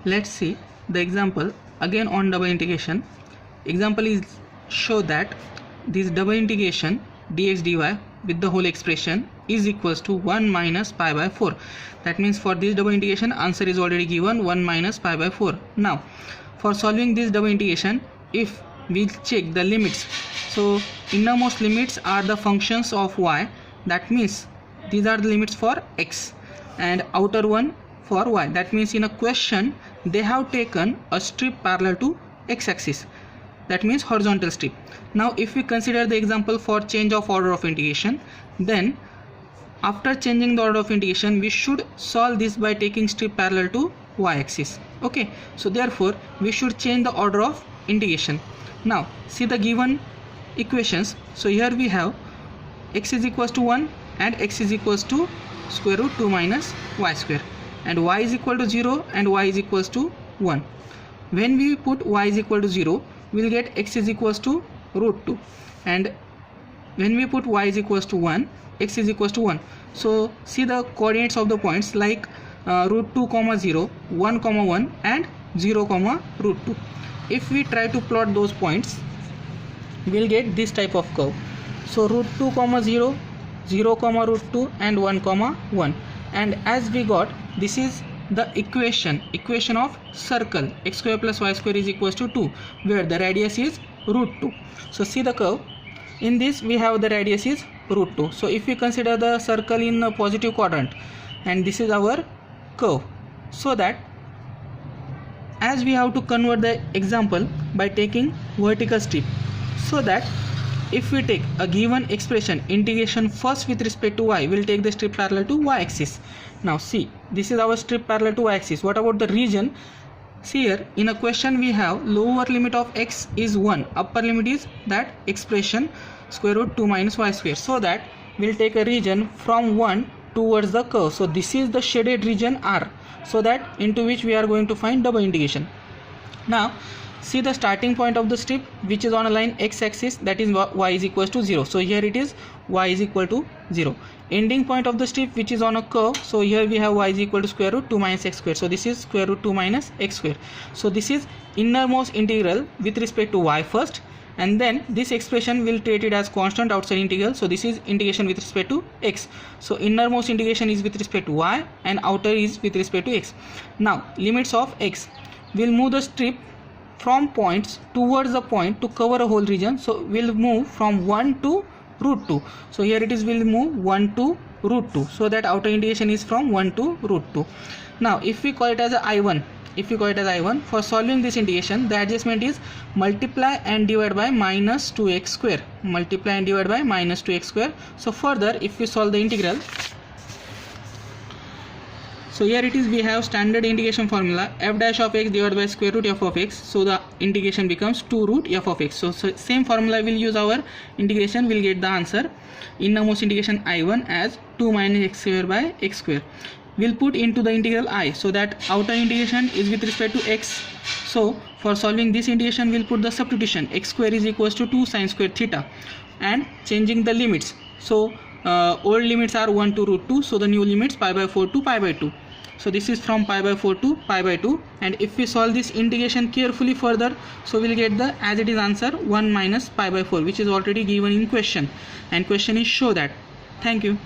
Let's see the example again on double integration. Example is show that this double integration dx dy with the whole expression is equals to 1 minus pi by 4. That means for this double integration answer is already given 1 minus pi by 4. Now for solving this double integration, if we check the limits, so innermost limits are the functions of y, that means these are the limits for x, and outer one for y. That means in a question they have taken a strip parallel to x-axis, that means horizontal strip. Now if we consider the example for change of order of integration, then after changing the order of integration we should solve this by taking strip parallel to y-axis. Okay, so therefore we should change the order of integration. Now see the given equations. So here we have x is equals to 1 and x is equals to square root 2 minus y square, and y is equal to 0 and y is equals to 1. When we put y is equal to 0, we will get x is equals to root 2, and when we put y is equals to 1, x is equals to 1. So see the coordinates of the points like root 2 comma 0, 1 comma 1 and 0 comma root 2. If we try to plot those points, we will get this type of curve. So root 2 comma 0, 0 comma root 2 and 1 comma 1. And as we got, this is the equation of circle x square plus y square is equals to 2, where the radius is root 2. So see the curve. In this we have the radius is root 2. So if we consider the circle in a positive quadrant, and this is our curve, so that as we have to convert the example by taking vertical strip, so that if we take a given expression integration first with respect to y, we will take the strip parallel to y axis. Now see, this is our strip parallel to y axis. What about the region? See here, in a question we have lower limit of x is 1, upper limit is that expression square root 2 minus y square, so that we will take a region from 1 towards the curve. So this is the shaded region R, so that into which we are going to find double integration. Now see the starting point of the strip which is on a line x-axis, that is y is equals to 0. So here it is y is equal to 0. Ending point of the strip which is on a curve, so here we have y is equal to square root 2 minus x square. So this is square root 2 minus x square. So this is innermost integral with respect to y first, and then this expression will treat it as constant outside integral. So this is integration with respect to x. So innermost integration is with respect to y and outer is with respect to x. Now limits of x, will move the strip from points towards the point to cover a whole region. So we'll move from 1 to root 2. So here it is, will move 1 to root 2, so that outer integration is from 1 to root 2. Now if we call it as a I1, for solving this integration, the adjustment is multiply and divide by minus 2x square. So further if we solve the integral, so here it is, we have standard integration formula f dash of x divided by square root f of x. So the integration becomes 2 root f of x. So same formula will use our integration, will get the answer innermost integration I1 as 2 minus x square by x square. We'll put into the integral I, so that outer integration is with respect to x. So for solving this integration, we'll put the substitution x square is equals to 2 sine square theta, and changing the limits. So old limits are 1 to root 2, so the new limits pi by 4 to pi by 2. So this is from pi by 4 to pi by 2, and if we solve this integration carefully further, so we'll get the as it is answer 1 minus pi by 4, which is already given in question, and question is show that. Thank you.